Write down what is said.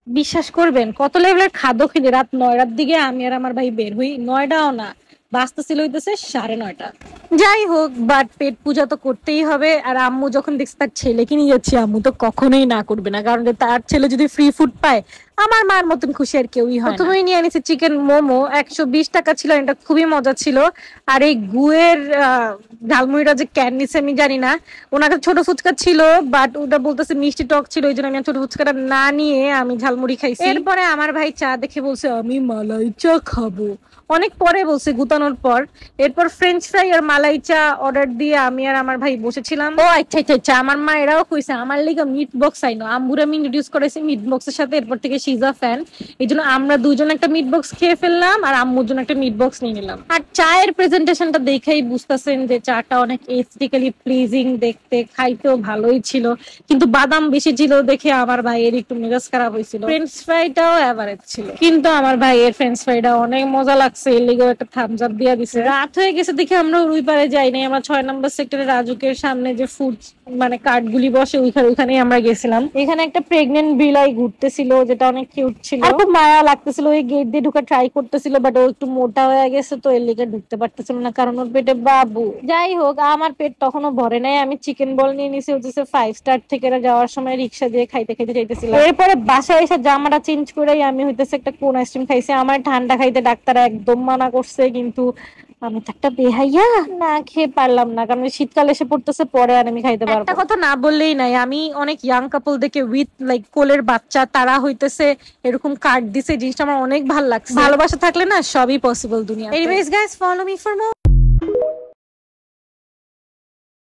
বিশ্বাস করবেন কত লেভেলের খাদ্য খেলে রাত 9টার দিকে আমি আর আমার ভাই বের হই, 9টাও না, বাজতেছিল হইতেছে 9:30। যাই হোক, বাট পেট পূজা তো করতেই হবে। আর আম্মু যখন দেখছে তার ছেলেকে নিয়ে যাচ্ছি, আম্মু তো কখনোই না করবে না, কারণ তার ছেলে যদি ফ্রি ফুড পায় আমার মার মতন খুশি আর কেউই হয় না। প্রথমেই নিয়ে আনিছে চিকেন মোমো, 120 টাকা ছিল, এটা খুবই মজা ছিল। আর এই গুয়ের ঝালমুড়িটা যে ক্যান নিছে আমি জানি না, ওনাকে ছোট ফুচকা ছিল, বাট ওটা বলতেছে মিষ্টি টক ছিল, এই জন্য আমি ছোট ফুচকাটা না নিয়ে আমি ঝালমুড়ি খাইছি। এরপরে আমার ভাই চা দেখে বলছে আমি মালাই চা খাবো, অনেক পরে বলছে, গুতানোর পর। এরপর ফ্রেঞ্চ ফ্রাই আর মালাই চা অর্ডার দিয়ে আমি আর আমার ভাই বসেছিলাম। ও আচ্ছা আচ্ছা আচ্ছা, আমার মা এরাও কইছে আমার লিগা মিট বক্স আইনো, আম্মুর আমি ইন্ট্রোডিউস করেছি মিট বক্সের সাথে, এরপর থেকে শিজা ফ্যান। এই জন্য আমরা দুজন একটা মিট বক্স খেয়ে ফেললাম আর আম্মুর জন্য একটা মিট বক্স নিয়ে নিলাম। আর চায়ের প্রেজেন্টেশনটা দেখেই বুঝতেছেন যে চাটা অনেক এস্থেটিক্যালি প্লিজিং দেখতে, খাইতেও ভালোই ছিল, কিন্তু বাদাম বেশি ছিল দেখে আমার ভাইয়ের একটু মেজাজ খারাপ হয়েছিল। ফ্রেঞ্চ ফ্রাইটাও এভারেজ ছিল, কিন্তু আমার ভাইয়ের ফ্রেঞ্চ ফ্রাইটা অনেক মজা লাগছে, এর লেগেও একটা থামস আপ দিয়ে দিছে। রাত হয়ে গেছে দেখে আমরা ওই পারে যাই নাই, আমরা 6 নম্বর সেক্টরে রাজুকের সামনে যে ফুড মানে কার্ড গুলি বসে ওইখানেই আমরা গেছিলাম। এখানে একটা প্রেগনেন্ট বিলাই ঘুরতেছিল, যেটা অনেক কিউট ছিল, আর খুব মায়া লাগতেছিল। ওই গেট দিয়ে ঢুকে ট্রাই করতেছিল, বাট ও একটু মোটা হয়ে গেছে তো এর লেগে ঢুকতে পারতেছিল না, কারণ ওর পেটে বাবু। যাই হোক, আমার পেট তখনও ভরে নাই, আমি চিকেন বল নিয়ে নিছি হচ্ছে 5 স্টার থেকে যাওয়ার সময় রিক্সা দিয়ে খাইতে খাইতে যাইতেছিলাম। এরপরে বাসায় এসে জামাটা চেঞ্জ করেই আমি হইতেছে একটা কোন আইসক্রিম খাইছি। আমার ঠান্ডা খাইতে ডাক্তার একদম মানা করছে, কিন্তু আমি তো একটা বেহাইয়া, না খেয়ে পারলাম না, কারণ শীতকাল এসে পড়তেছে, পরে আর আমি খাইতে পারবো। একটা কথা না বললেই নাই, আমি অনেক ইয়াং কাপল দেখে উইথ লাইক কোলের বাচ্চা, তারা হইতেছে এরকম কার্ড দিছে, জিনিসটা আমার অনেক ভালো লাগছে। ভালোবাসা থাকলে না সবই পসিবল দুনিয়া। Anyways guys, follow me for more.